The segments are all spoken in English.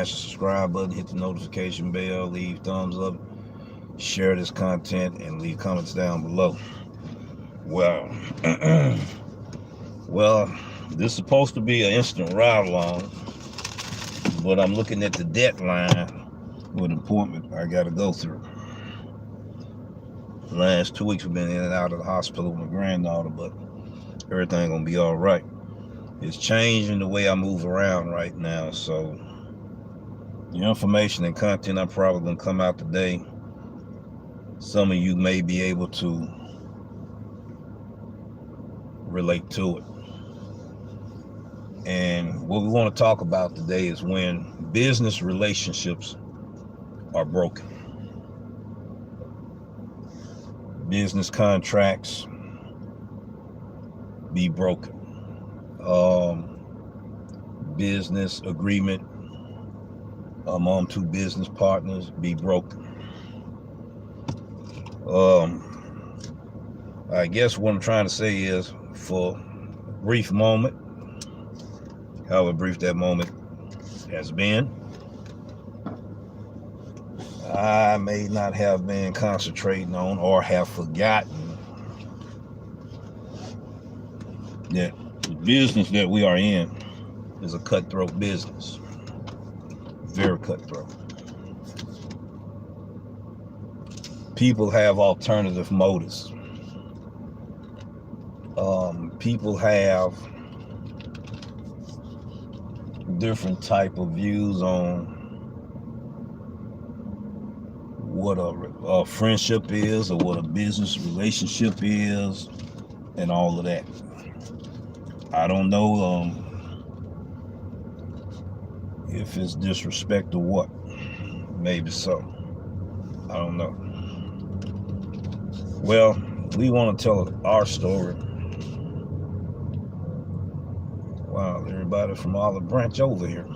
smash the subscribe button, hit the notification bell, leave thumbs up, share this content, and leave comments down below. Well, well, this is supposed to be an instant ride along, but I'm looking at the deadline with an appointment I got to go through. The last 2 weeks we've been in and out of the hospital with my granddaughter, but everything gonna be all right. It's changing the way I move around right now, so the information and content I'm probably gonna come out today, some of you may be able to relate to it. And what we want to talk about today is when business relationships are broken. Business contracts be broken. Business agreement among two business partners be broken. I guess what I'm trying to say is, for a brief moment, however brief that moment has been, I may not have been concentrating on or have forgotten that the business that we are in is a cutthroat business. Very cutthroat. People have alternative motives. People have different type of views on what a friendship is or what a business relationship is and all of that. I don't know if it's disrespect or what. Maybe so. I don't know. Well, we want to tell our story. Wow, everybody from Olive Branch over here.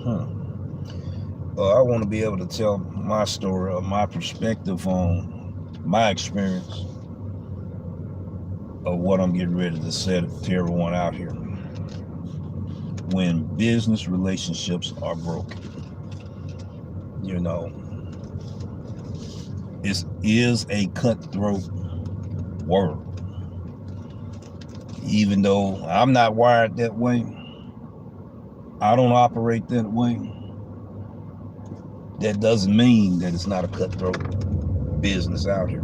I want to be able to tell my story or my perspective on my experience of what I'm getting ready to say to everyone out here. When business relationships are broken, you know, it is a cutthroat world. Even though I'm not wired that way, I don't operate that way, that doesn't mean that it's not a cutthroat business out here.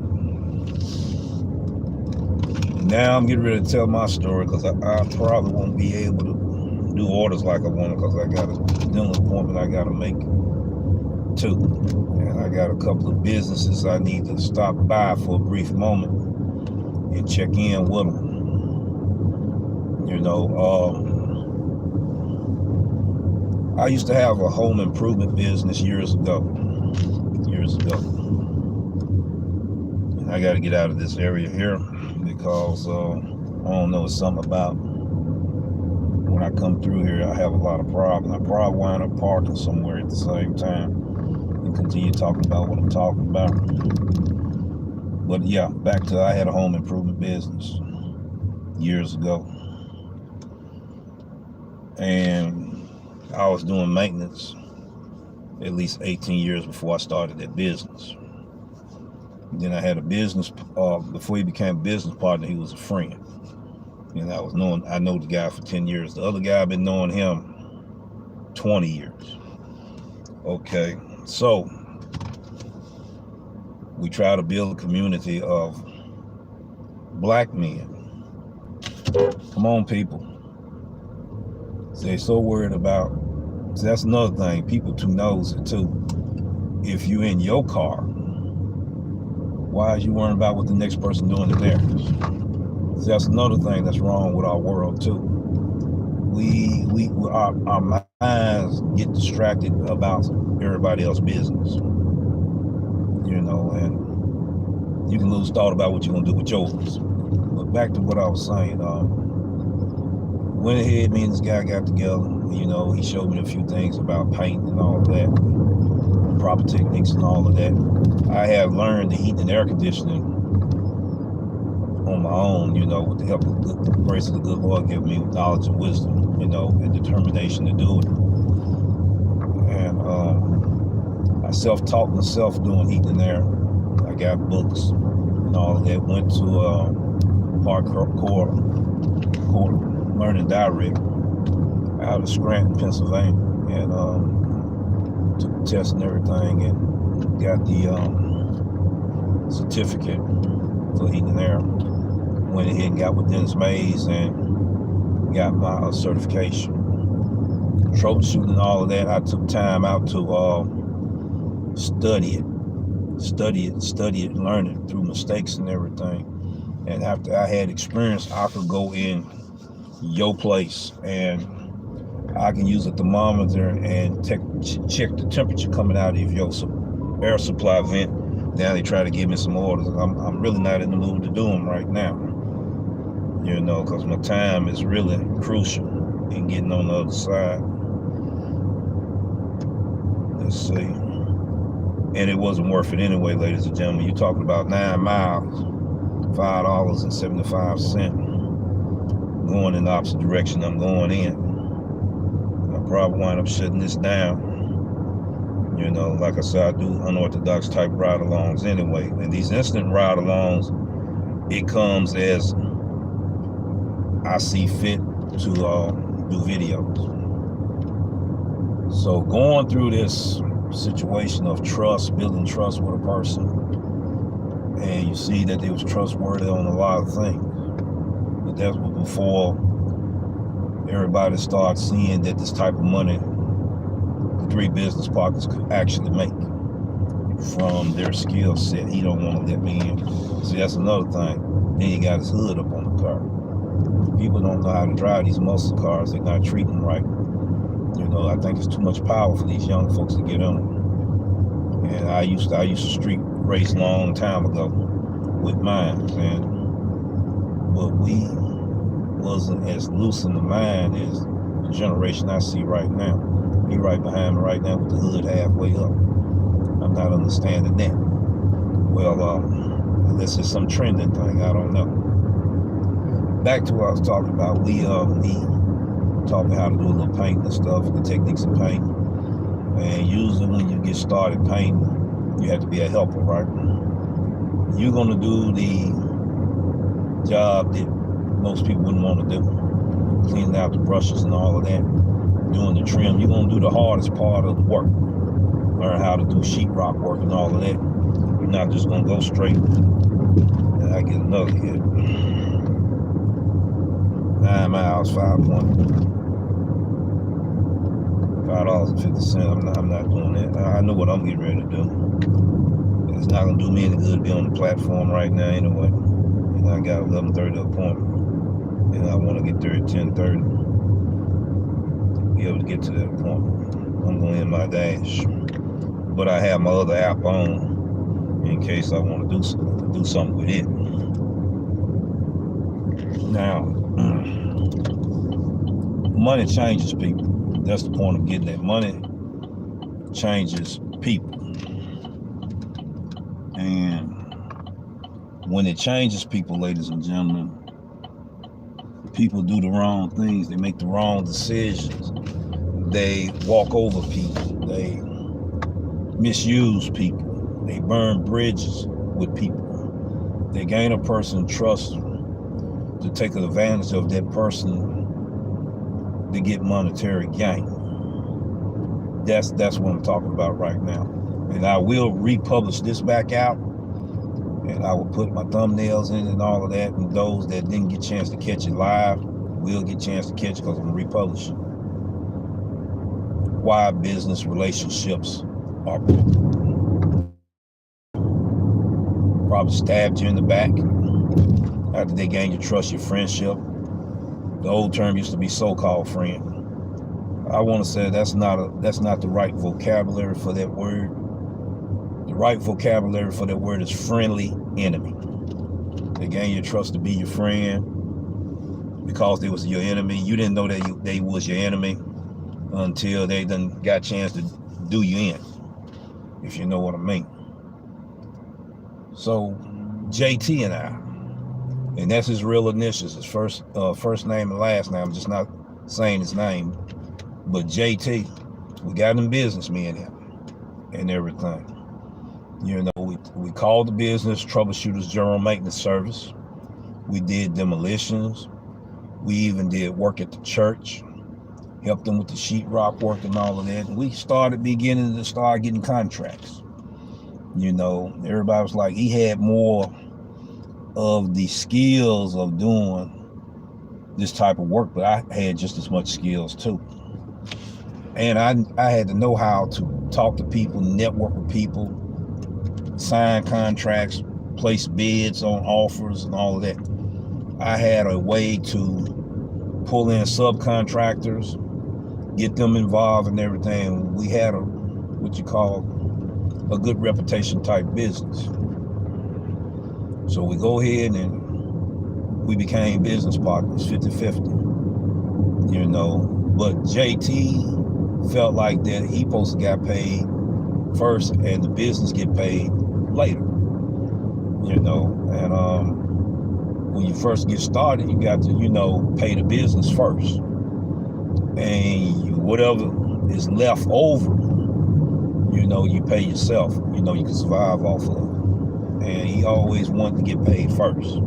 Now I'm getting ready to tell my story because I probably won't be able to do orders like I want, because I got a dental appointment I got to make too. And I got a couple of businesses I need to stop by for a brief moment and check in with them. You know, I used to have a home improvement business years ago. And I got to get out of this area here because, I don't know, it's something about when I come through here, I have a lot of problems. I probably wind up parking somewhere at the same time and continue talking about what I'm talking about. But yeah, back to, I had a home improvement business years ago. And I was doing maintenance at least 18 years before I started that business. Then I had a business, before he became a business partner, he was a friend. And I know the guy for 10 years. The other guy, I've been knowing him 20 years. Okay, so we try to build a community of black men. Come on, people. They're so worried about, so that's another thing, people too nosy too. If you in your car, why is you worrying about what the next person doing in theirs? So that's another thing that's wrong with our world too. Our minds get distracted about everybody else's business, you know, and you can lose thought about what you're gonna do with yours. But back to what I was saying, went ahead, me and this guy got together. You know, he showed me a few things about paint and all of that, proper techniques and all of that. I have learned the heat and air conditioning on my own, you know, with the help of the grace of the good Lord, give me knowledge and wisdom, you know, and determination to do it. self-taught myself doing heating and air. I got books and all of that. Went to hardcore learning direct out of Scranton, Pennsylvania, and took the test and everything, and got the certificate for heating and air. Went ahead and got with Dennis Mays and got my certification. Troubleshooting and all of that, I took time out to study it, learn it through mistakes and everything. And after I had experience, I could go in your place and I can use a thermometer and check the temperature coming out of your air supply vent. Now they try to give me some orders. I'm really not in the mood to do them right now, you know, because my time is really crucial in getting on the other side. Let's see. And it wasn't worth it anyway, ladies and gentlemen. You're talking about 9 miles, $5.75, going in the opposite direction I'm going in. I'll probably wind up shutting this down. You know, like I said, I do unorthodox type ride-alongs anyway. And these instant ride-alongs, it comes as I see fit to do videos. So going through this situation of trust, building trust with a person, and you see that they was trustworthy on a lot of things. But that's before everybody starts seeing that this type of money the 3 business partners could actually make from their skill set. He don't want to let me in. See, that's another thing. Then he got his hood up on the car. People don't know how to drive these muscle cars. They're not treating them right. You know, I think it's too much power for these young folks to get on. And I used to street race long time ago with mine, but we wasn't as loose in the mind as the generation I see right now. He right behind me right now with the hood halfway up. I'm not understanding that. Well, unless it's some trending thing, I don't know. Back to what I was talking about. We taught me how to do a little painting and stuff, the techniques of painting. And usually when you get started painting, you have to be a helper, right? You're gonna do the job that most people wouldn't want to do. Cleaning out the brushes and all of that, doing the trim. You're gonna do the hardest part of the work. Learn how to do sheetrock work and all of that. You're not just gonna go straight. And I get another hit. 9 miles, $5.50. I'm not doing that. I know what I'm getting ready to do. It's not gonna do me any good to be on the platform right now anyway. And I got 11:30 appointment, and I want to get there at 10:30. Be able to get to that appointment. I'm going in my dash, but I have my other app on in case I want to do something with it. Now, money changes people. That's the point of getting that. Money changes people. And when it changes people, ladies and gentlemen, people do the wrong things. They make the wrong decisions. They walk over people. They misuse people. They burn bridges with people. They gain a person's trust to take advantage of that person to get monetary gain. That's what I'm talking about right now. And I will republish this back out, and I will put my thumbnails in and all of that, and those that didn't get a chance to catch it live will get a chance to catch it because I'm republishing. Why business relationships are probably stabbed you in the back after they gain your trust, your friendship. The old term used to be so-called friend. I want to say that's not the right vocabulary for that word. The right vocabulary for that word is friendly enemy. They gain your trust to be your friend because they was your enemy. You didn't know that they was your enemy until they done got a chance to do you in, if you know what I mean. So JT and I, and that's his real initials, his first name and last name. I'm just not saying his name, but JT. We got in business, me and him, and everything. You know, we called the business Troubleshooters General Maintenance Service. We did demolitions. We even did work at the church, helped them with the sheetrock work and all of that. And we beginning to start getting contracts. You know, everybody was like, he had more of the skills of doing this type of work, but I had just as much skills too. And I had to know how to talk to people, network with people, sign contracts, place bids on offers and all of that. I had a way to pull in subcontractors, get them involved and everything. We had what you call a good reputation type business. So we go ahead and we became business partners, 50-50, you know. But JT felt like that he supposed to get paid first and the business get paid later, you know. And when you first get started, you got to, you know, pay the business first. And whatever is left over, you know, you pay yourself. You know, you can survive off of it. And he always wanted to get paid first.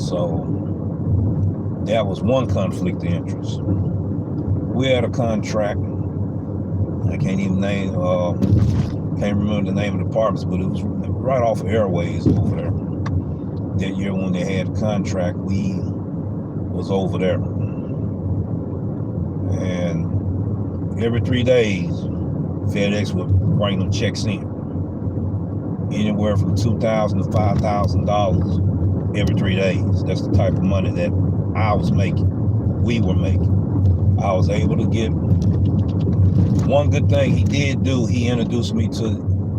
So that was one conflict of interest. We had a contract. I can't even can't remember the name of the departments, but it was right off of Airways over there. That year when they had a contract, we was over there. And every 3 days, FedEx would bring them checks in. Anywhere from $2,000 to $5,000 every 3 days. That's the type of money that I was making, we were making. I was able to get, one good thing he did do, he introduced me to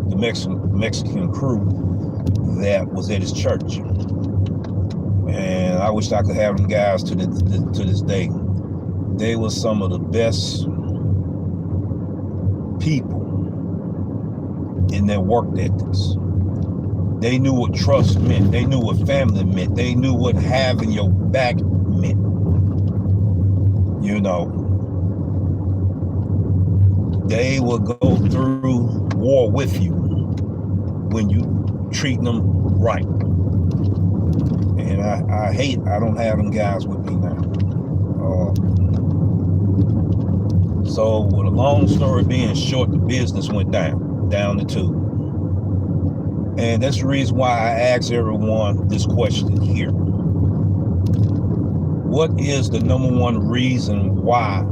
the Mexican crew that was at his church. And I wish I could have them guys to this day. They were some of the best people in their work ethics. They knew what trust meant. They knew what family meant. They knew what having your back meant. You know, they will go through war with you when you treat them right. And I don't have them guys with me now. So with a long story being short, the business went down the tube. And that's the reason why I ask everyone this question here. What is the number one reason why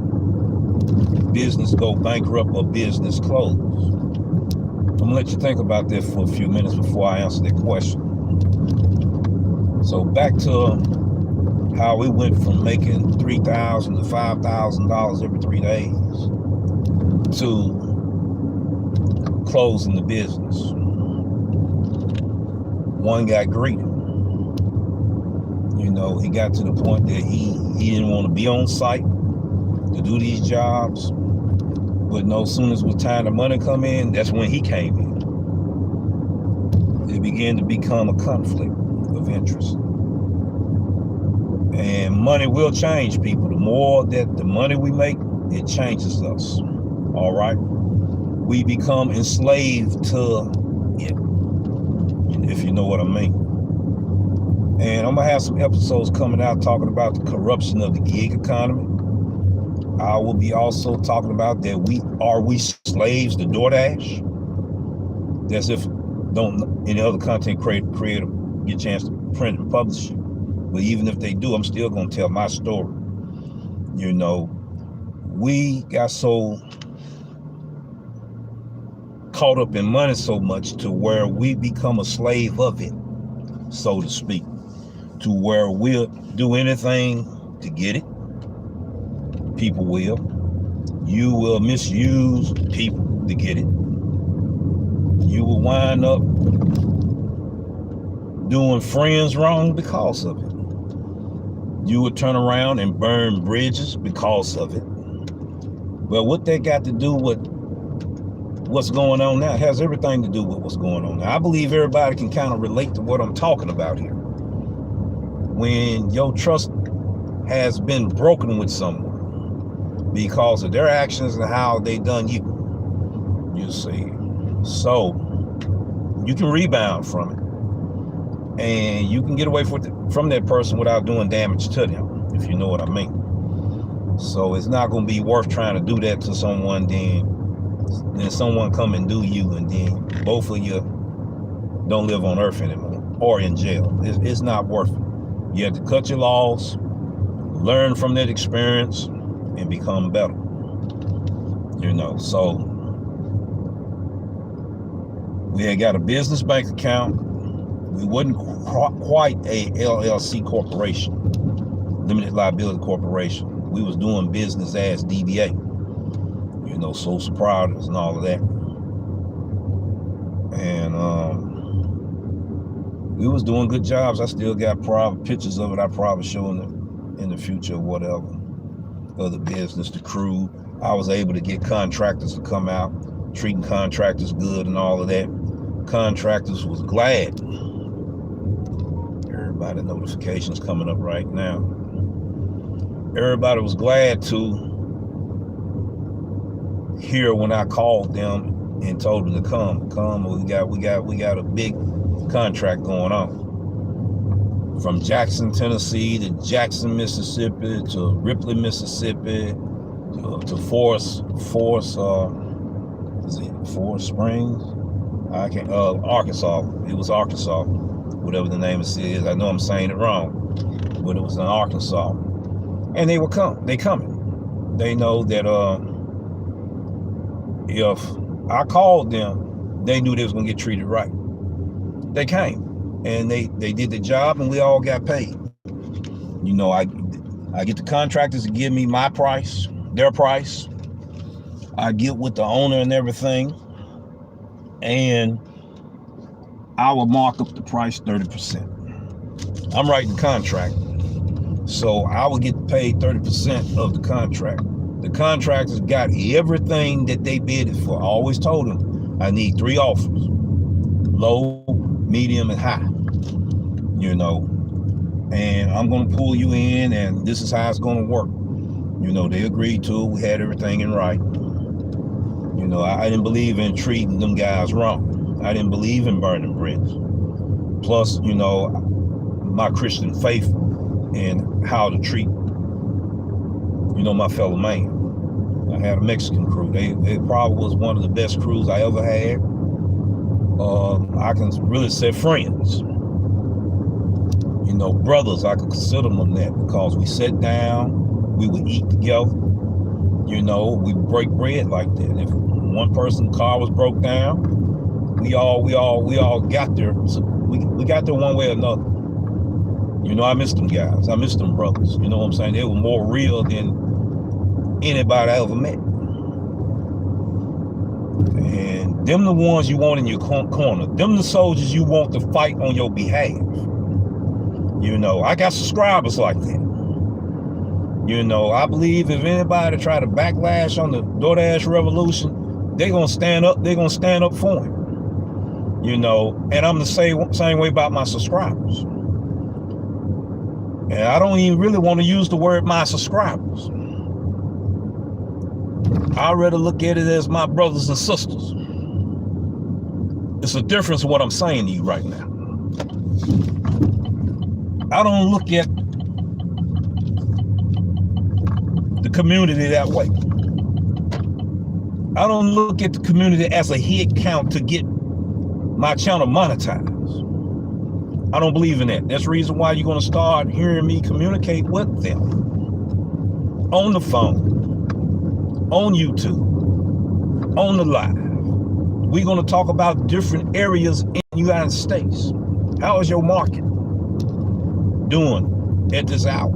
business go bankrupt or business close? I'm gonna let you think about that for a few minutes before I answer that question. So back to how we went from making $3,000 to $5,000 every 3 days to closing the business. One got greedy. You know, he got to the point that he didn't want to be on site to do these jobs. But no sooner as was time the money come in, that's when he came in. It began to become a conflict of interest. And money will change people. The more that the money we make, it changes us. All right? We become enslaved to it, if you know what I mean. And I'm gonna have some episodes coming out talking about the corruption of the gig economy. I will be also talking about that we slaves to Doordash. That's if any other content creator get a chance to print and publish it. But even if they do, I'm still gonna tell my story. You know, we got so caught up in money so much to where we become a slave of it, so to speak, to where we'll do anything to get it. People will. You will misuse people to get it. You will wind up doing friends wrong because of it. You would turn around and burn bridges because of it. But what they got to do with what's going on now has everything to do with what's going on now. I believe everybody can kind of relate to what I'm talking about here. When your trust has been broken with someone because of their actions and how they done you, You see, so you can rebound from it, and you can get away from that person without doing damage to them, if you know what I mean. So it's not going to be worth trying to do that to someone, then someone come and do you, and then both of you don't live on earth anymore or in jail. It's not worth it. You have to cut your loss, learn from that experience, and become better. You know, so we had got a business bank account. We wasn't quite a LLC corporation, limited liability corporation. We was doing business as DBA, you know, sole proprietors and all of that. And we was doing good jobs. I still got private pictures of it. I probably show in the future or whatever, of the business, the crew. I was able to get contractors to come out, treating contractors good and all of that. Contractors was glad. Everybody, notifications coming up right now. Everybody was glad to hear when I called them and told them to come. We got a big contract going on. From Jackson, Tennessee to Jackson, Mississippi to Ripley, Mississippi to Forest Springs? I can't. Arkansas. It was Arkansas, whatever the name is. I know I'm saying it wrong, but it was in Arkansas. And they coming. They know that if I called them, they knew they was gonna get treated right. They came and they did the job, and we all got paid. You know, I get the contractors to give me my price, their price. I get with the owner and everything, and I will mark up the price 30%. I'm writing the contract, so I will get paid 30% of the contract. The contractors got everything that they bid for. I always told them I need 3 offers: low, medium, and high. You know, and I'm gonna pull you in, and this is how it's gonna work. You know, they agreed to it. We had everything in right. You know, I didn't believe in treating them guys wrong. I didn't believe in burning bridges. Plus, you know, my Christian faith and how to treat, you know, my fellow man. I had a Mexican crew. They probably was one of the best crews I ever had. I can really say friends. You know, brothers, I could consider them that, because we sat down, we would eat together. You know, we break bread like that. If one person's car was broke down, we all got there. So we got there one way or another. You know, I miss them guys. I miss them brothers. You know what I'm saying? They were more real than anybody I ever met. And them the ones you want in your corner. Them the soldiers you want to fight on your behalf. You know, I got subscribers like that. You know, I believe if anybody try to backlash on the Doordash revolution, they're gonna stand up. They're gonna stand up for him. You know, and I'm the same way about my subscribers. And I don't even really want to use the word my subscribers. I'd rather look at it as my brothers and sisters. It's a difference in what I'm saying to you right now. I don't look at the community that way. I don't look at the community as a head count to get my channel monetized. I don't believe in that. That's the reason why you're going to start hearing me communicate with them on the phone, on YouTube, on the live. We're going to talk about different areas in the United States. How is your market doing at this hour?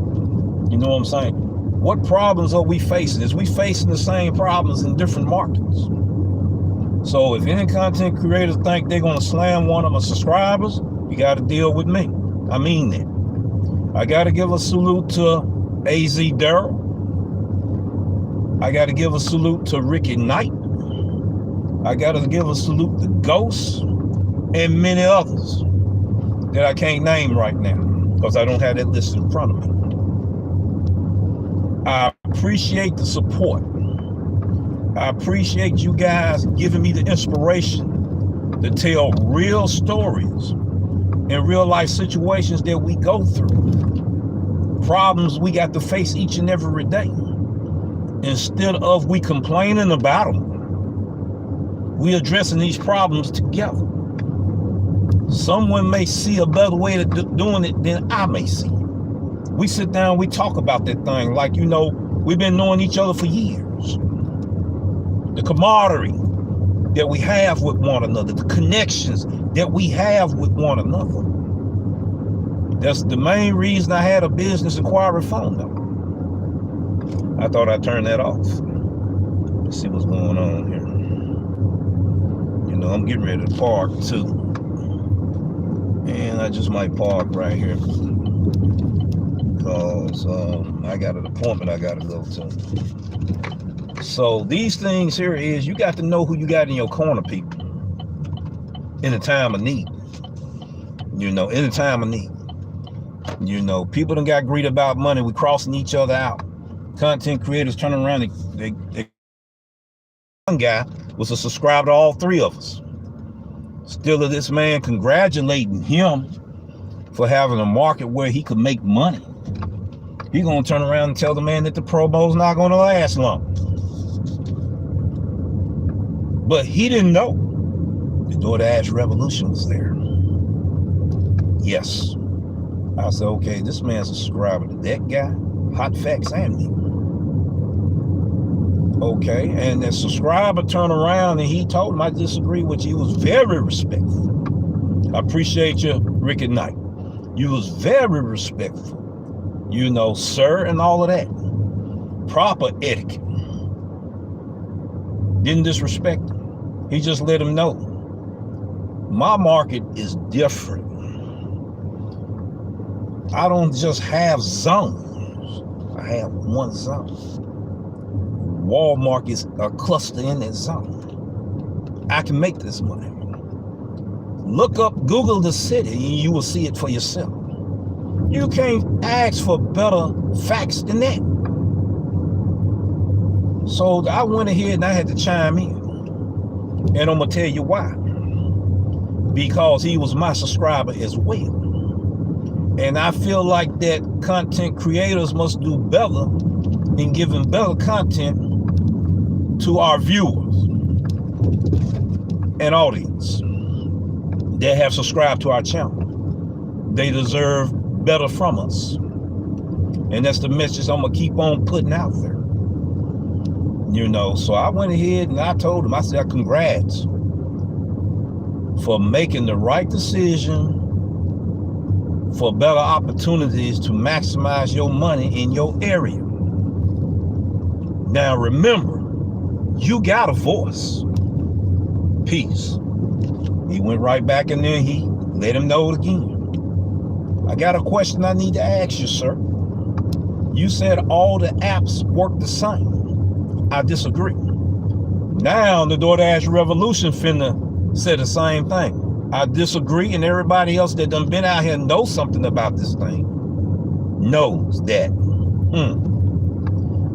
You know what I'm saying? What problems are we facing? Is we facing the same problems in different markets? So if any content creators think they're going to slam one of my subscribers, you got to deal with me. I mean that. I got to give a salute to AZ Darrell. I got to give a salute to Ricky Knight. I got to give a salute to Ghost and many others that I can't name right now because I don't have that list in front of me. I appreciate the support. I appreciate you guys giving me the inspiration to tell real stories and real life situations that we go through, problems we got to face each and every day. Instead of we complaining about them, we addressing these problems together. Someone may see a better way of doing it than I may see. We sit down, we talk about that thing like, you know, we've been knowing each other for years. The camaraderie that we have with one another, the connections that we have with one another. That's the main reason I had a business inquiry phone number. I thought I'd turn that off. Let's see what's going on here. You know, I'm getting ready to park too. And I just might park right here because I got an appointment I got to go to. So these things here is you got to know who you got in your corner, people, in a time of need. You know, in a time of need. You know, people done got greedy about money. We crossing each other out. Content creators turning around. One guy was a subscriber to all three of us. Still of this man congratulating him for having a market where he could make money. He gonna turn around and tell the man that the promo's not gonna last long. But he didn't know the Doordash revolution was there. Yes. I said, okay, this man's a subscriber to that guy, Hot Facts and me. Okay, and the subscriber turned around and he told him I disagree with you. He was very respectful. I appreciate you, Rick and Knight. You was very respectful. You know, sir, and all of that. Proper etiquette. Didn't disrespect him. He just let him know. My market is different. I don't just have zones. I have one zone. Walmart is a cluster in that zone. I can make this money. Look up, Google the city, and you will see it for yourself. You can't ask for better facts than that. So I went ahead and I had to chime in. And I'm going to tell you why. Because he was my subscriber as well. And I feel like that content creators must do better in giving better content to our viewers and audience that have subscribed to our channel. They deserve better from us. And that's the message I'm going to keep on putting out there. You know, so I went ahead and I told him, I said, congrats for making the right decision for better opportunities to maximize your money in your area. Now remember, you got a voice. Peace. He went right back in there. He let him know it again. I got a question I need to ask you, sir. You said all the apps work the same. I disagree. Now the Doordash revolution finna say the same thing. I disagree, and everybody else that done been out here knows something about this thing knows that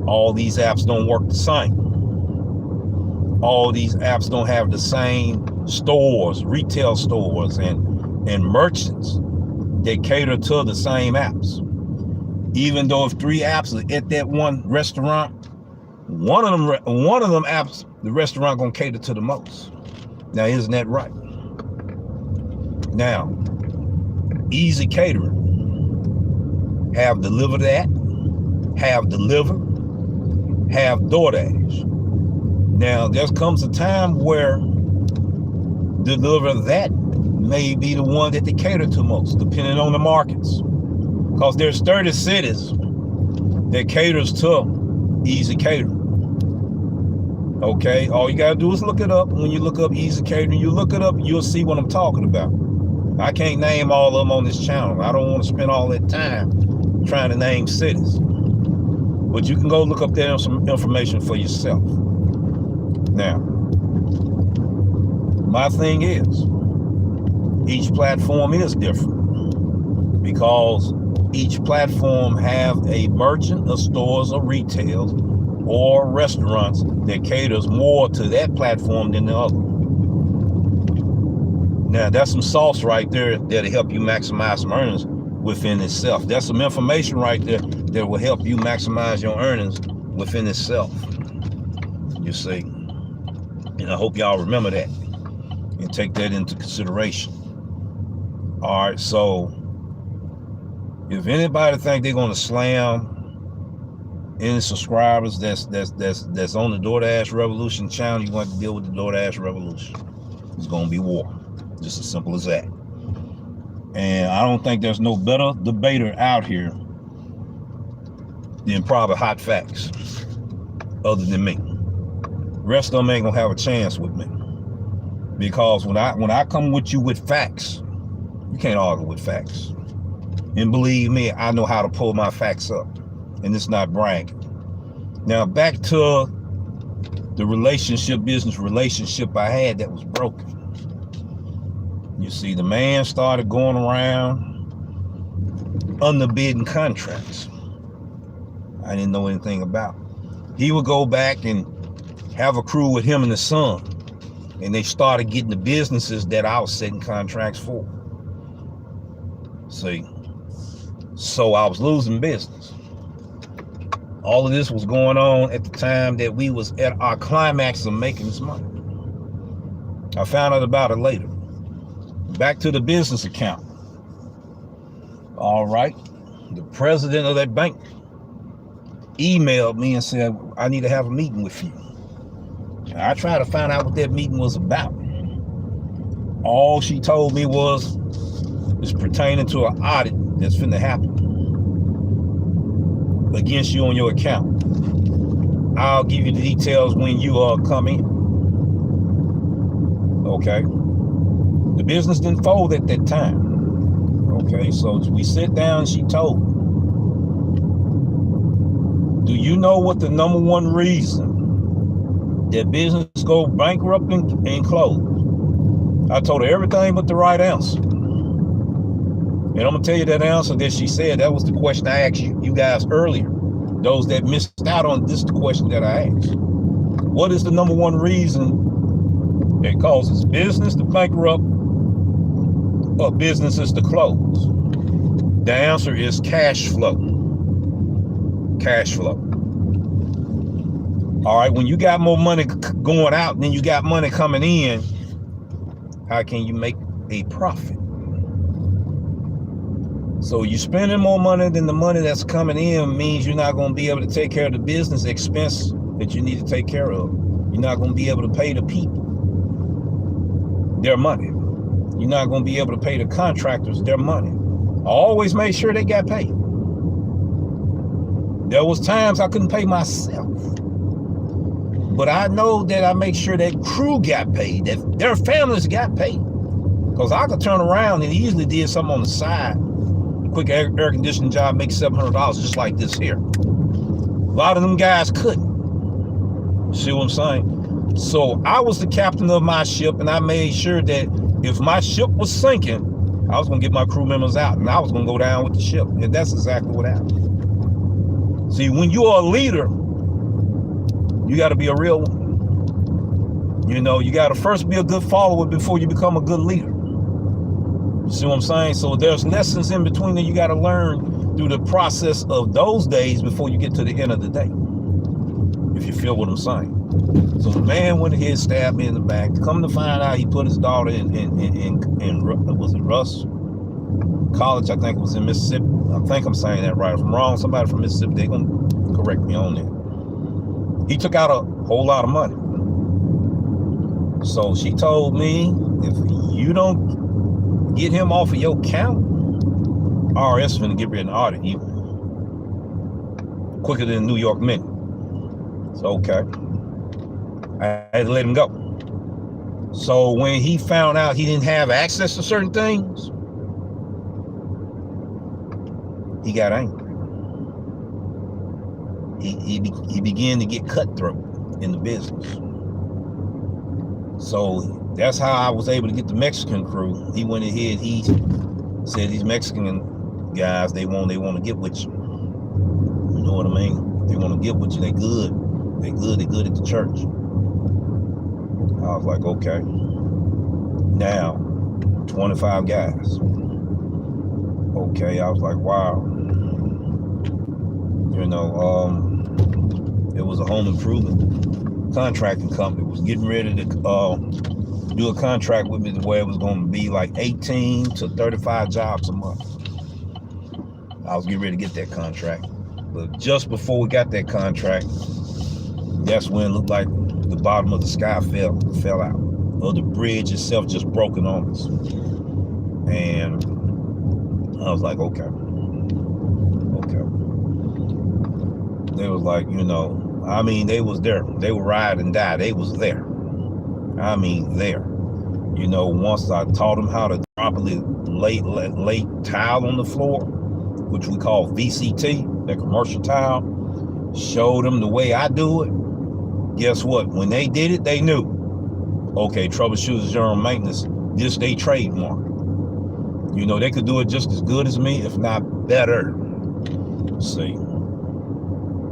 all these apps don't work the same. All these apps don't have the same stores, retail stores, and merchants that cater to the same apps. Even though if 3 apps are at that one restaurant, one of them apps, the restaurant gonna cater to the most. Now, isn't that right? Now, Easy Catering have Deliver That, have Deliver, have Doordash. Now, there comes a time where Deliver That may be the one that they cater to most, depending on the markets. Because there's 30 cities that caters to Easy Catering. Okay, all you gotta do is look it up. When you look up Easy Catering, you look it up, you'll see what I'm talking about. I can't name all of them on this channel. I don't want to spend all that time trying to name cities. But you can go look up there some information for yourself. Now, my thing is, each platform is different because each platform have a merchant, a stores, or retail or restaurants that caters more to that platform than the other. Now, that's some sauce right there that'll help you maximize some earnings within itself. That's some information right there that will help you maximize your earnings within itself. You see, and I hope y'all remember that and take that into consideration. All right, so if anybody think they're going to slam any subscribers that's on the Doordash Revolution channel, you're going to deal with the Doordash Revolution. It's going to be war. Just as simple as that. And I don't think there's no better debater out here than probably Hot Facts other than me. The rest of them ain't gonna have a chance with me, because when I come with you with facts, you can't argue with facts. And believe me, I know how to pull my facts up, and it's not bragging. Now back to the business relationship I had that was broken. You see, the man started going around underbidding contracts I didn't know anything about. He would go back and have a crew with him and his son, and they started getting the businesses that I was setting contracts for. See, so I was losing business. All of this was going on at the time that we was at our climax of making this money. I found out about it later. Back to the business account. All right, the president of that bank emailed me and said, I need to have a meeting with you. And I tried to find out what that meeting was about. All she told me was it's pertaining to an audit that's finna happen against you on your account. I'll give you the details when you come in. Okay. The business didn't fold at that time. Okay, so we sit down and she told me, do you know what the number one reason that business go bankrupt and close? I told her everything but the right answer. And I'm gonna tell you that answer that she said. That was the question I asked you guys earlier. Those that missed out on this, the question that I asked. What is the number one reason that causes business to bankrupt or businesses to close? The answer is cash flow. Cash flow. All right, when you got more money going out than you got money coming in, how can you make a profit? So you're spending more money than the money that's coming in means you're not going to be able to take care of the business expense that you need to take care of. You're not going to be able to pay the people their money. You're not going to be able to pay the contractors their money. I always made sure they got paid. There was times I couldn't pay myself. But I know that I make sure that crew got paid, that their families got paid. Because I could turn around and easily did something on the side. A quick air conditioning job makes $700 just like this here. A lot of them guys couldn't. See what I'm saying? So I was the captain of my ship, and I made sure that if my ship was sinking, I was going to get my crew members out, and I was going to go down with the ship. And that's exactly what happened. See, when you are a leader, you got to be a real one. You know, you got to first be a good follower before you become a good leader. You see what I'm saying? So there's lessons in between that you got to learn through the process of those days before you get to the end of the day. If you feel what I'm saying. So the man went ahead, stabbed me in the back. Come to find out, he put his daughter in was it Russ College? I think it was in Mississippi. I think I'm saying that right. If I'm wrong, somebody from Mississippi, they're going to correct me on that. He took out a whole lot of money. So she told me, if you don't get him off of your account, IRS is going to get rid of an audit you quicker than New York Mint. So, okay. I had to let him go. So when he found out he didn't have access to certain things, he got angry. He began to get cutthroat in the business. So that's how I was able to get the Mexican crew. He went ahead, he said these Mexican guys, they want to get with you. You know what I mean? They want to get with you, they good. They good at the church. I was like, okay. Now, 25 guys. Okay, I was like, wow. You know, it was a home improvement contracting company. Was getting ready to do a contract with me where it was going to be like 18 to 35 jobs a month. I was getting ready to get that contract. But just before we got that contract, that's when it looked like the bottom of the sky fell out. Or the bridge itself just broken on us. And I was like, okay. They was like, you know, I mean, they was there. They were ride and die. They was there. I mean, there. You know, once I taught them how to properly lay tile on the floor, which we call VCT, that commercial tile, showed them the way I do it. Guess what? When they did it, they knew. Okay, troubleshooters, general maintenance, this they trademark. You know, they could do it just as good as me, if not better. See,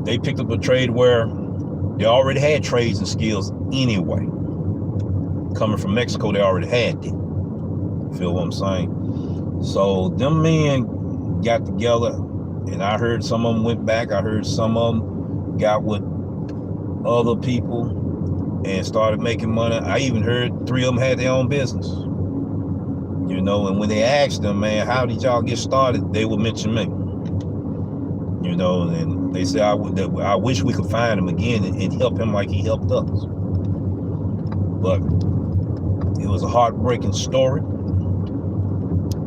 they picked up a trade where they already had trades and skills anyway. Coming from Mexico, they already had it. Feel what I'm saying? So them men got together, and I heard some of them went back. I heard some of them got with other people and started making money. I even heard 3 of them had their own business. You know, and when they asked them, man, how did y'all get started? They would mention me. You know, and they said, I wish we could find him again and help him like he helped us. But it was a heartbreaking story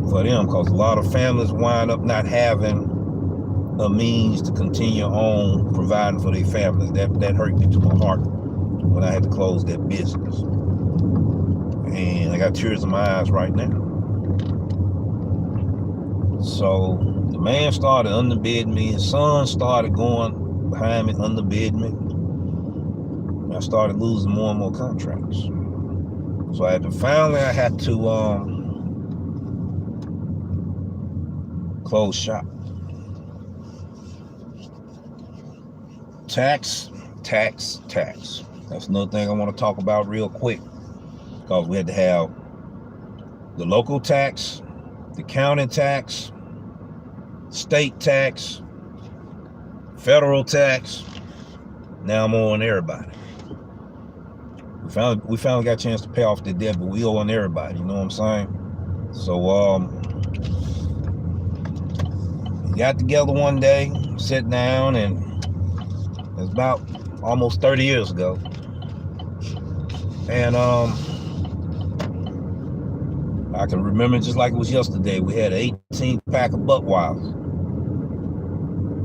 for them, because a lot of families wind up not having a means to continue on providing for their families. That hurt me to my heart when I had to close that business. And I got tears in my eyes right now. So the man started underbidding me. His son started going behind me, underbidding me. I started losing more and more contracts. So finally I had to close shop. Tax. That's another thing I want to talk about real quick, because we had to have the local tax, the county tax, state tax, federal tax. Now I'm on everybody. We finally got a chance to pay off the debt, but we owe on everybody, you know what I'm saying? So we got together one day, sat down, and it's about almost 30 years ago. And I can remember just like it was yesterday. We had an 18 pack of Budweiser.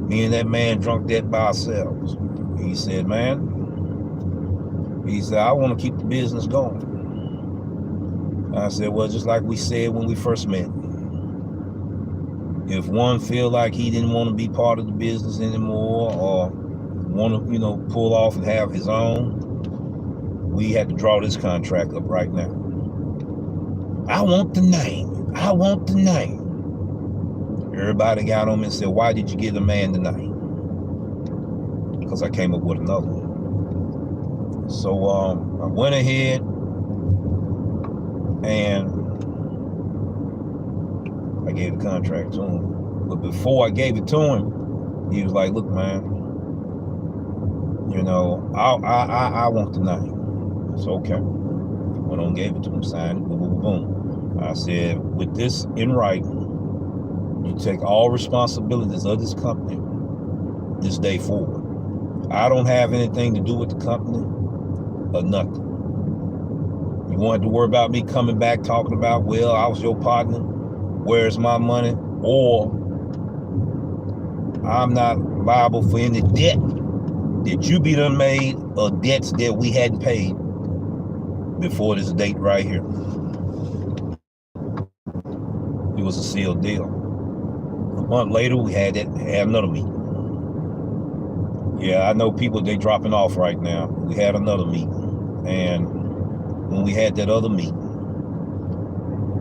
Me and that man drunk that by ourselves. He said, man, I want to keep the business going. I said, well, just like we said when we first met, if one feel like he didn't want to be part of the business anymore, or want to, you know, pull off and have his own, we had to draw this contract up right now. I want the name. Everybody got on me and said, why did you give the man the name? Because I came up with another one. So I went ahead and I gave the contract to him. But before I gave it to him, he was like, look, man, you know, I want the name. So okay. Went on, gave it to him, signed it, boom, boom, boom. I said, with this in writing, you take all responsibilities of this company this day forward. I don't have anything to do with the company or nothing. You wanted to worry about me coming back talking about, well, I was your partner, where's my money? Or I'm not liable for any debt that you be done made, or debts that we hadn't paid before this date right here. It was a sealed deal. A month later, we had another meeting. Yeah, I know people, they dropping off right now. We had another meeting. And when we had that other meeting,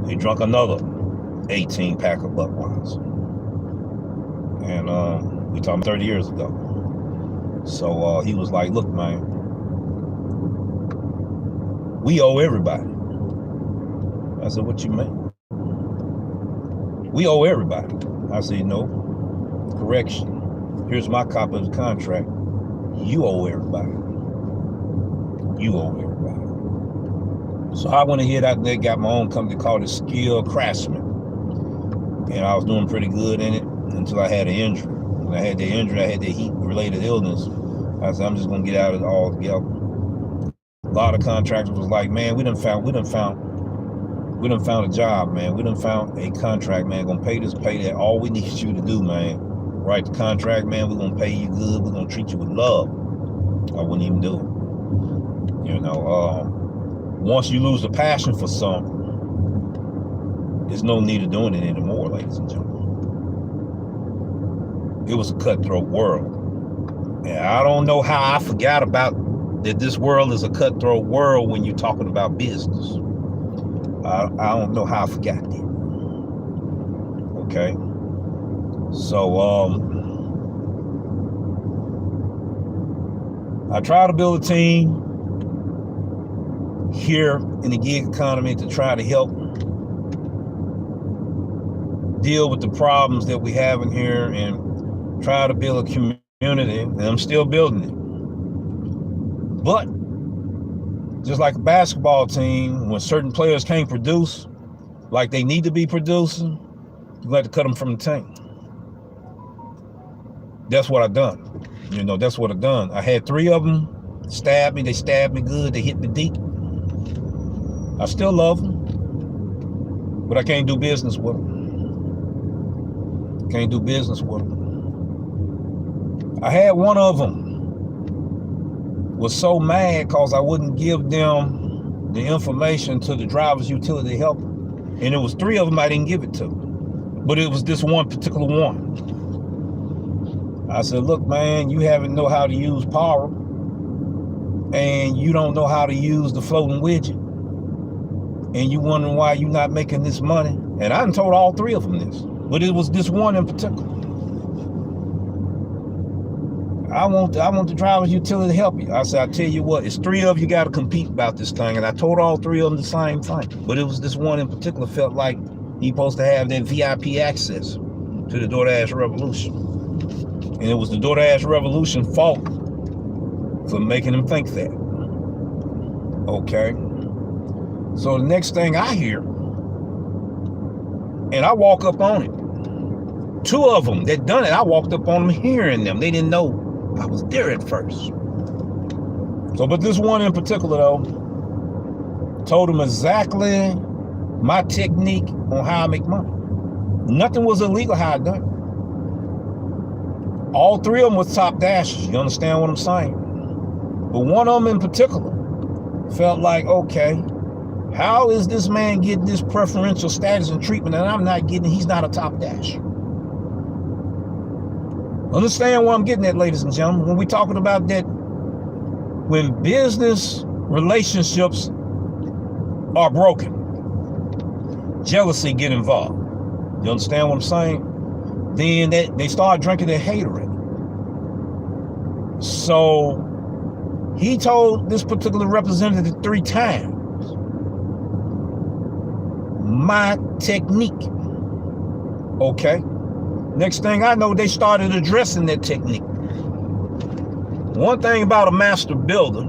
they drunk another 18 pack of Budweiser. And we talking 30 years ago. So he was like, look, man, we owe everybody. I said, what you mean? We owe everybody. I said, no, correction. Here's my copy of the contract. You owe everybody. You owe everybody. So I went ahead out there, got my own company called the Skilled Craftsman. And I was doing pretty good in it until I had an injury. When I had the injury, I had the heat-related illness. I said, I'm just gonna get out of it all together. A lot of contractors was like, man, we done found a job, man. We done found a contract, man. Gonna pay this, pay that. All we need you to do, man, write the contract, man. We're gonna pay you good. We're gonna treat you with love. I wouldn't even do it. You know, once you lose the passion for something, there's no need of doing it anymore, ladies and gentlemen. It was a cutthroat world. And I don't know how I forgot about that this world is a cutthroat world when you're talking about business. I don't know how I forgot that. Okay. So I try to build a team here in the gig economy to try to help deal with the problems that we have in here and try to build a community, and I'm still building it. But just like a basketball team, when certain players can't produce like they need to be producing, you have to cut them from the team. That's what I done. You know, that's what I done. I had 3 of them stab me. They stabbed me good. They hit me deep. I still love them, but I can't do business with them. Can't do business with them. I had one of them was so mad because I wouldn't give them the information to the driver's utility helper. And it was 3 of them I didn't give it to. But it was this one particular one. I said, look, man, you haven't know how to use power, and you don't know how to use the floating widget, and you wondering why you're not making this money. And I done told all 3 of them this, but it was this one in particular. I want the driver's utility to help you. I said, I tell you what, it's 3 of you got to compete about this thing. And I told all 3 of them the same thing. But it was this one in particular felt like he supposed to have that VIP access to the Doordash revolution. And it was the Doordash revolution fault for making him think that. Okay. So the next thing I hear, and I walk up on it. 2 of them that done it, I walked up on them hearing them. They didn't know I was there at first. So, but this one in particular, though, told them exactly my technique on how I make money. Nothing was illegal how I done it. All 3 of them was top dashers. You understand what I'm saying? But one of them in particular felt like, okay, how is this man getting this preferential status and treatment and I'm not getting it? He's not a top dasher. Understand what I'm getting at, ladies and gentlemen, when we're talking about that, when business relationships are broken, jealousy get involved. You understand what I'm saying? Then they start drinking their haterade. So he told this particular representative 3 times my technique. Okay. Next thing I know, they started addressing that technique. One thing about a master builder,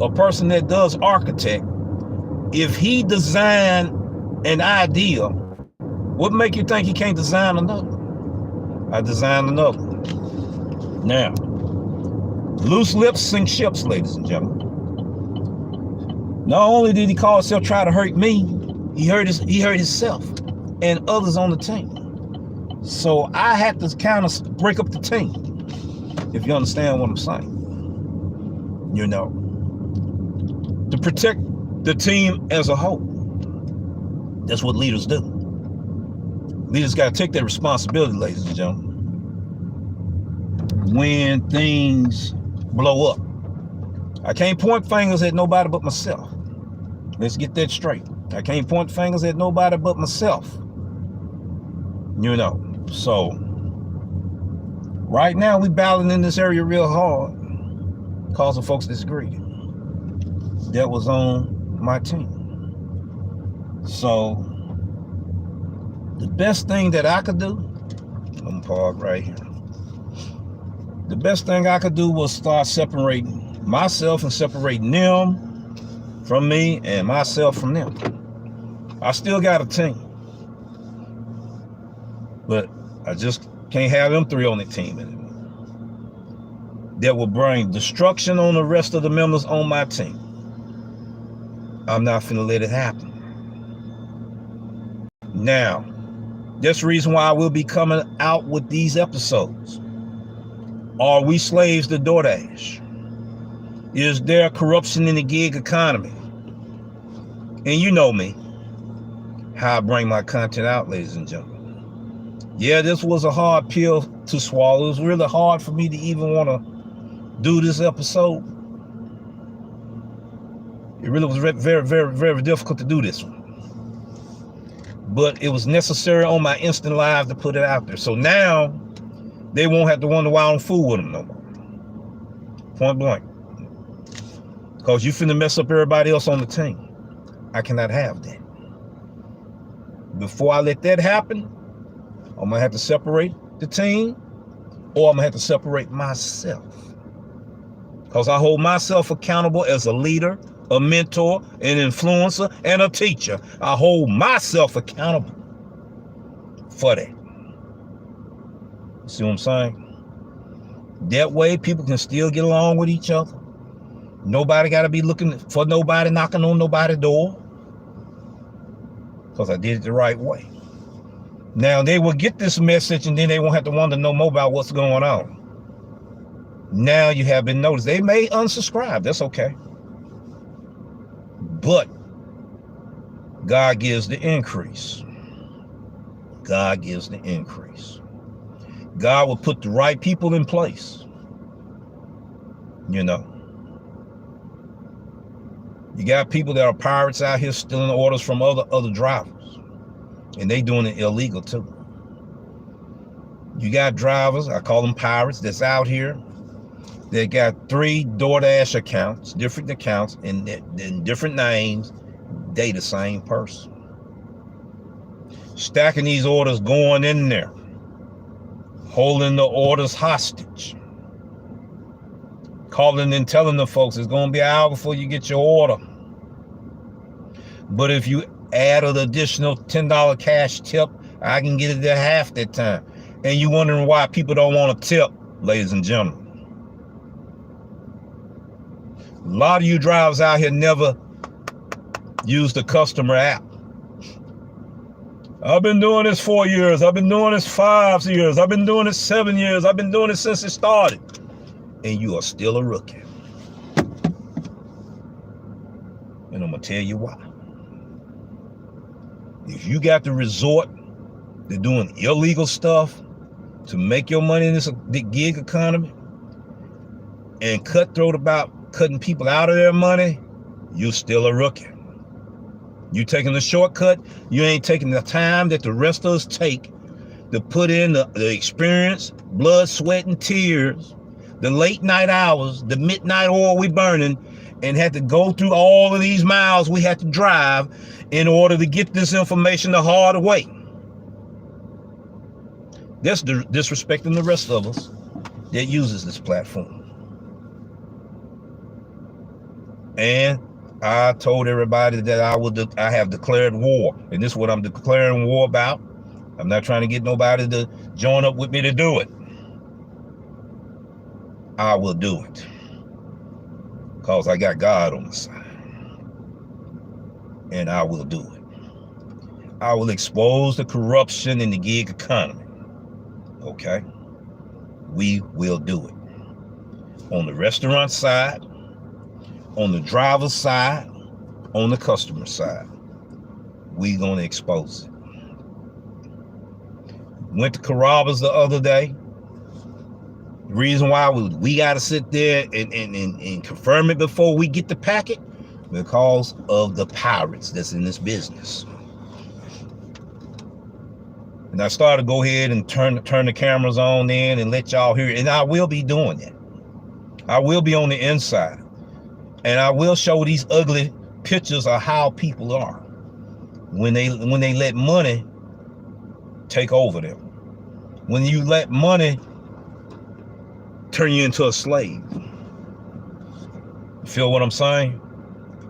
a person that does architect, if he designed an idea, what make you think he can't design another? I designed another. Now, loose lips sink ships, ladies and gentlemen. Not only did he call himself try to hurt me, he hurt himself and others on the team. So I had to kind of break up the team, if you understand what I'm saying. You know, to protect the team as a whole. That's what leaders do. Leaders got to take their responsibility, ladies and gentlemen. When things blow up, I can't point fingers at nobody but myself. Let's get that straight. I can't point fingers at nobody but myself. You know, so Right now, we battling in this area real hard, causing folks disagreed. That was on my team. So, the best thing that I could do, I'm gonna park right here. The best thing I could do was start separating myself and separating them from me and myself from them. I still got a team, but I just can't have them three on the team anymore. That will bring destruction on the rest of the members on my team. I'm not finna let it happen. Now, that's the reason why I will be coming out with these episodes. Are we slaves to Doordash? Is there corruption in the gig economy? And you know me, how I bring my content out, ladies and gentlemen. Yeah, this was a hard pill to swallow. It was really hard for me to even want to do this episode. It really was very, very, very difficult to do this one. But it was necessary on my instant live to put it out there. So now they won't have to wonder why I don't fool with them no more. Point blank. Because you finna mess up everybody else on the team. I cannot have that. Before I let that happen, I'm gonna have to separate the team, or I'm gonna have to separate myself. Because I hold myself accountable as a leader, a mentor, an influencer, and a teacher. I hold myself accountable for that. See what I'm saying? That way people can still get along with each other. Nobody got to be looking for nobody, knocking on nobody's door. Because I did it the right way. Now they will get this message and then they won't have to wonder no more about what's going on. Now you have been noticed. They may unsubscribe. That's okay. But God gives the increase. God gives the increase. God will put the right people in place. You know. You got people that are pirates out here stealing orders from other drivers. And they doing it illegal too. You got drivers, I call them pirates, that's out here. They got 3 Doordash accounts, different accounts, in different names. They the same person. Stacking these orders, going in there. Holding the orders hostage. Calling and telling the folks it's going to be an hour before you get your order. But if you add an additional $10 cash tip, I can get it there half that time. And you wondering why people don't want to tip, ladies and gentlemen. A lot of you drivers out here never use the customer app. I've been doing this 4 years. I've been doing this 5 years. I've been doing this 7 years. I've been doing it since it started. And you are still a rookie. And I'm going to tell you why. If you got to resort to doing illegal stuff to make your money in this gig economy and cutthroat about cutting people out of their money, you're still a rookie. You taking the shortcut, you ain't taking the time that the rest of us take to put in the experience, blood, sweat, and tears, the late night hours, the midnight oil we burning, and had to go through all of these miles we had to drive in order to get this information the hard way. That's disrespecting the rest of us that uses this platform. And I told everybody that I have declared war, and this is what I'm declaring war about. I'm not trying to get nobody to join up with me to do it. I will do it because I got God on my side, and I will do it. I will expose the corruption in the gig economy. Okay, we will do it on the restaurant side, on the driver's side, on the customer side. We gonna expose it. Went to Carrabba's the other day. The reason why we got to sit there and confirm it before we get the packet, because of the pirates that's in this business. And I started to go ahead and turn the cameras on then and let y'all hear it. And I will be doing it. I will be on the inside. And I will show these ugly pictures of how people are when they let money take over them. When you let money turn you into a slave. You feel what I'm saying?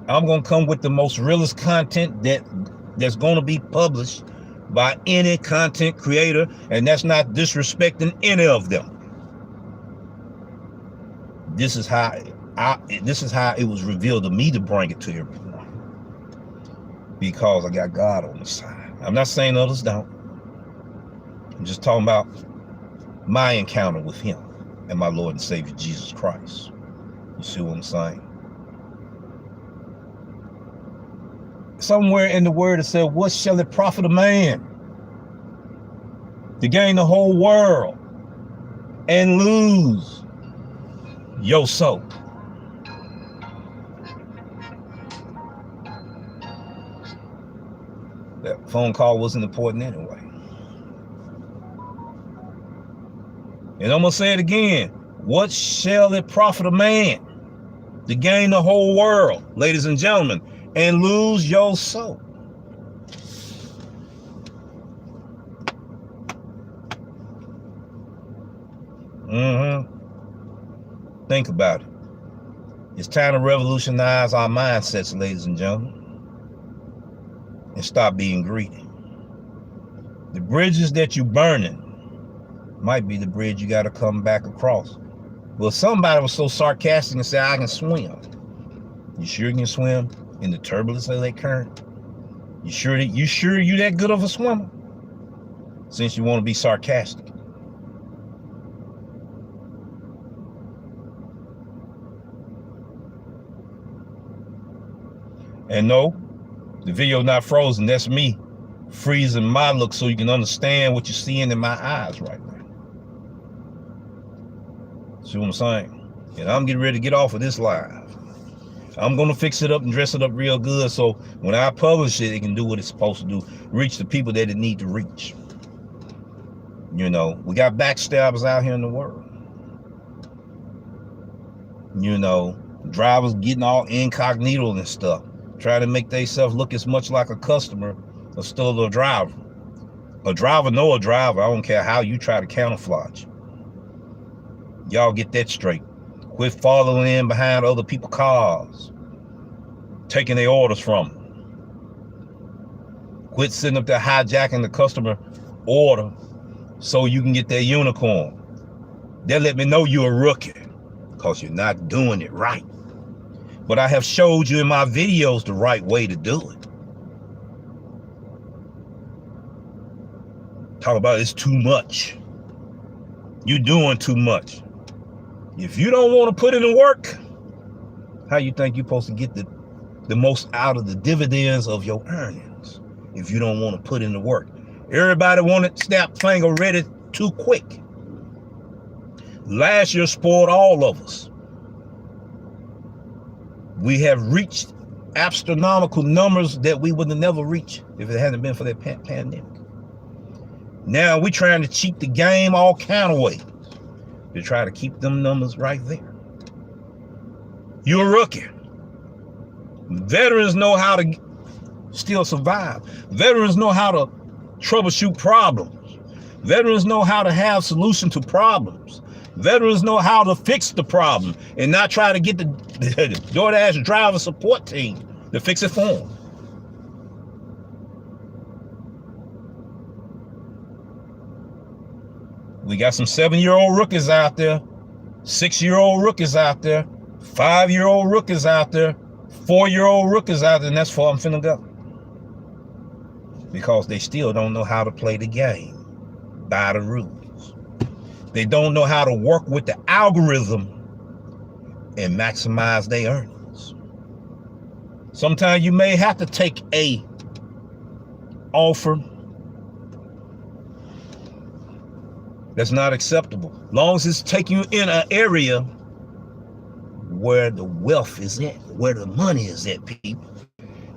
I'm gonna come with the most realest content that's gonna be published by any content creator, and that's not disrespecting any of them. This is how it was revealed to me to bring it to everyone, because I got God on the side. I'm not saying others don't. I'm just talking about my encounter with him and my Lord and Savior Jesus Christ. You see what I'm saying? Somewhere in the word it said, what shall it profit a man to gain the whole world and lose your soul? That phone call wasn't important anyway. And I'm gonna say it again. What shall it profit a man to gain the whole world, ladies and gentlemen, and lose your soul? Think about it. It's time to revolutionize our mindsets, ladies and gentlemen, and stop being greedy. The bridges that you're burning might be the bridge you got to come back across. Well, somebody was so sarcastic and said, I can swim. You sure you can swim in the turbulence of that current? You sure you that good of a swimmer? Since you want to be sarcastic. And no, the video not frozen. That's me freezing my look so you can understand what you're seeing in my eyes right now. See what I'm saying? And I'm getting ready to get off of this live. I'm going to fix it up and dress it up real good so when I publish it, it can do what it's supposed to do. Reach the people that it need to reach. You know, we got backstabbers out here in the world. You know, drivers getting all incognito and stuff. Trying to make themselves look as much like a customer or still a driver. A driver know a driver. I don't care how you try to camouflage. Y'all get that straight. Quit following in behind other people's cars, taking their orders from them. Quit sitting up there hijacking the customer order so you can get that unicorn. They'll let me know you're a rookie because you're not doing it right. But I have showed you in my videos the right way to do it. Talk about it's too much. You're doing too much. If you don't want to put in the work, how you think you're supposed to get the most out of the dividends of your earnings if you don't want to put in the work? Everybody wanted snap finger ready too quick. Last year spoiled all of us. We have reached astronomical numbers that we would have never reached if it hadn't been for that pandemic. Now we're trying to cheat the game all kind of ways to try to keep them numbers right there. You're a rookie. Veterans know how to still survive. Veterans know how to troubleshoot problems. Veterans know how to have solutions to problems. Veterans know how to fix the problem and not try to get the Doordash driver support team to fix it for them. We got some 7-year-old rookies out there, 6-year-old rookies out there, 5-year-old rookies out there, 4-year-old rookies out there, and that's where I'm finna go. Because they still don't know how to play the game by the rules. They don't know how to work with the algorithm and maximize their earnings. Sometimes you may have to take a offer that's not acceptable. Long as it's taking you in an area where the wealth is at, where the money is at, people.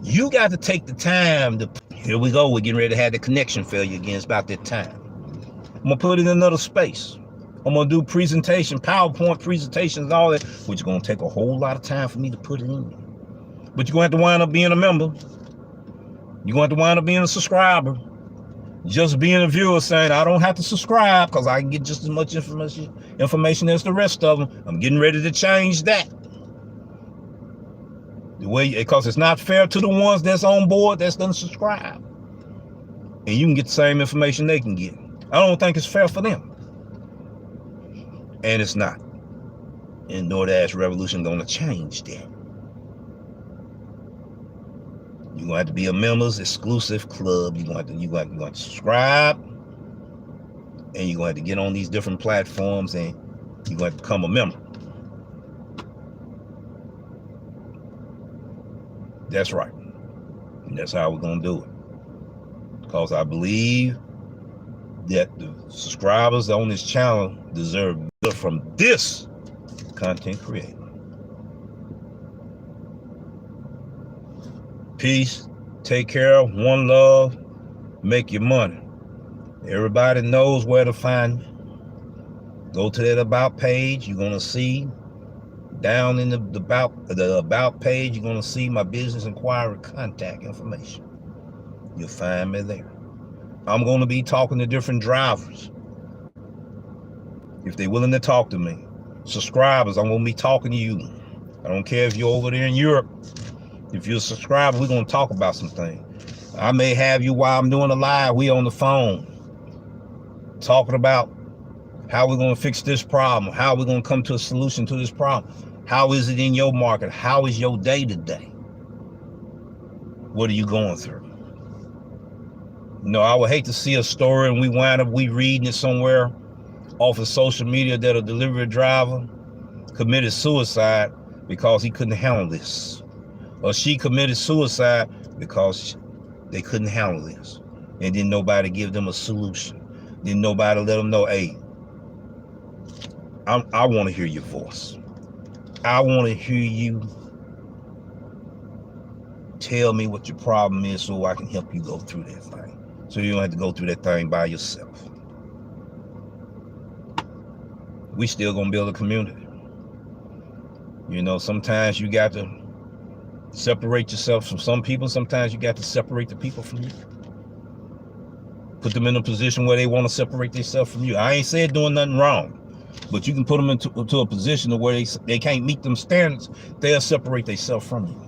You got to take the time to Here we go. We're getting ready to have the connection failure again. It's about that time. I'm going to put it in another space. I'm going to do presentation, PowerPoint presentations and all that, which is going to take a whole lot of time for me to put it in. But you're going to have to wind up being a member. You're going to have to wind up being a subscriber. Just being a viewer saying, I don't have to subscribe because I can get just as much information as the rest of them. I'm getting ready to change that. Because it's not fair to the ones that's on board that's done subscribe. And you can get the same information they can get. I don't think it's fair for them. And it's not. And Doordash Revolution gonna change that. You're gonna have to be a members exclusive club. You're gonna have to subscribe, and you're gonna have to get on these different platforms, and you're gonna have to become a member. That's right. And that's how we're gonna do it. Because I believe that the subscribers on this channel deserve better from this content creator. Peace. Take care. One love. Make your money. Everybody knows where to find me. Go to that about page. You're gonna see down in the about page. You're gonna see my business inquiry contact information. You'll find me there. I'm going to be talking to different drivers. If they're willing to talk to me. Subscribers, I'm going to be talking to you. I don't care if you're over there in Europe. If you're a subscriber, we're going to talk about some things. I may have you while I'm doing a live. We on the phone. Talking about how we're going to fix this problem. How we're going to come to a solution to this problem. How is it in your market? How is your day-to-day? What are you going through? No, I would hate to see a story and we wind up reading it somewhere off of social media that a delivery driver committed suicide because he couldn't handle this. Or she committed suicide because they couldn't handle this. And didn't nobody give them a solution. Didn't nobody let them know, hey, I want to hear your voice. I want to hear you tell me what your problem is so I can help you go through that thing. So you don't have to go through that thing by yourself. We still gonna build a community. You know, sometimes you got to separate yourself from some people. Sometimes you got to separate the people from you. Put them in a position where they want to separate themselves from you. I ain't said doing nothing wrong, but you can put them into a position where they can't meet them standards. They'll separate themselves from you.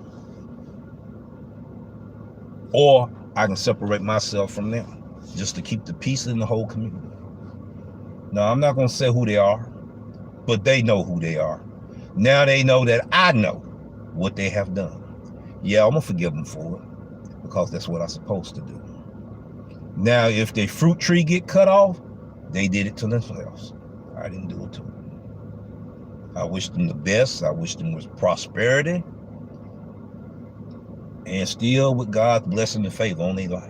Or I can separate myself from them just to keep the peace in the whole community. Now, I'm not going to say who they are, but they know who they are. Now they know that I know what they have done. Yeah, I'm going to forgive them for it because that's what I'm supposed to do. Now, if their fruit tree get cut off, they did it to themselves. I didn't do it to them. I wish them the best. I wish them with prosperity. And still with God's blessing and favor on their life.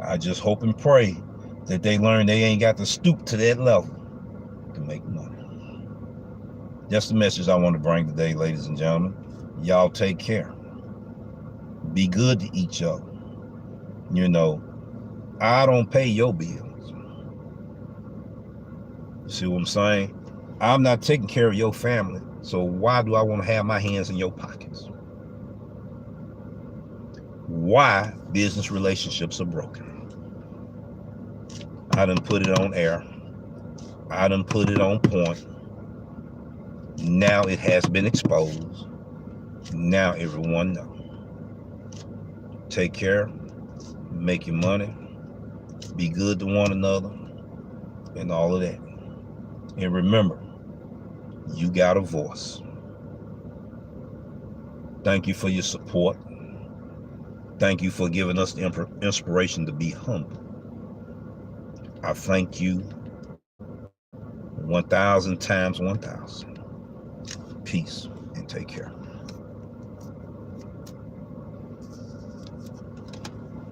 I just hope and pray that they learn they ain't got to stoop to that level to make money. That's the message I want to bring today, ladies and gentlemen. Y'all take care. Be good to each other. You know, I don't pay your bills. See what I'm saying? I'm not taking care of your family. So why do I want to have my hands in your pockets? Why business relationships are broken. I done put it on air. I done put it on point. Now it has been exposed. Now everyone knows. Take care. Make your money. Be good to one another. And all of that. And remember, you got a voice. Thank you for your support. Thank you for giving us the inspiration to be humble. I thank you 1,000 times 1,000. Peace and take care.